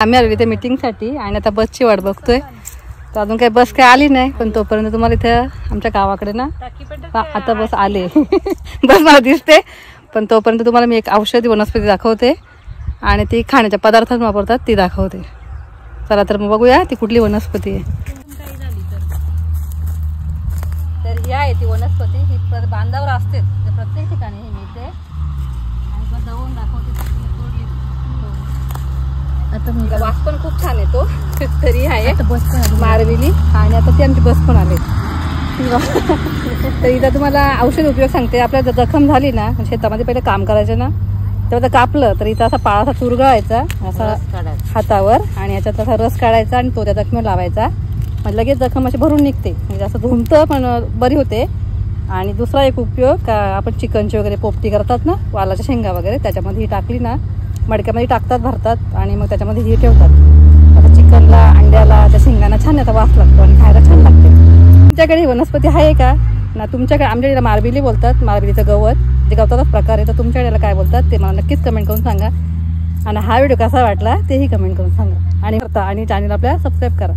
आम्ही आलो इथे मीटिंगसाठी आणि आता बसची वाट बघतोय. तर अजून काही बस काही आली नाही, पण तोपर्यंत तुम्हाला इथं आमच्या गावाकडे ना आता बस आले बस मला दिसते. पण तोपर्यंत तुम्हाला मी एक औषधी वनस्पती दाखवते आणि ती खाण्याच्या पदार्थात वापरतात ती दाखवते. चला तर मग बघूया ती कुठली वनस्पती आहे. तर ही आहे ती वनस्पती, ही बांधावर असते प्रत्येक ठिकाणी ही मिळते आणि मग जाऊन दाखवते. आता वास पण खूप छान येतो. तरी आहे बस पण मारविली आणि आता ती आमची बस पण आली. तर इथं तुम्हाला औषध उपयोग सांगते. आपल्या जर जखम झाली ना, शेतामध्ये पहिले काम करायचं ना, तेव्हा कापलं तर इथं असा पाळाचा चुरगळायचा असा हातावर आणि याच्यात असा रस काढायचा आणि तो त्या जखमेवर लावायचा. म्हणजे लगेच जखम अशी भरून निघते. म्हणजे असं धुमतं पण बरी होते. आणि दुसरा एक उपयोग, आपण चिकनची वगैरे पोपटी करतात ना, वालाच्या शेंगा वगैरे, त्याच्यामध्ये ही टाकली ना, मडक्यामध्ये टाकतात भरतात आणि मग त्याच्यामध्ये ही ठेवतात. आता चिकनला, अंड्याला, त्या शेंगांना छान याचा वास लागतो आणि खायला छान लागते. तुमच्याकडे वनस्पती आहे का ना? तुमच्याकडे आमच्याकडे मारबिली बोलतात, मारबिलीचं गवत जे गवताचाच प्रकार आहे. तर तुमच्याकडे काय बोलतात ते मला नक्कीच कमेंट करून सांगा. आणि हा व्हिडिओ कसा वाटला तेही कमेंट करून सांगा आणि चॅनल आपल्याला सबस्क्राईब करा.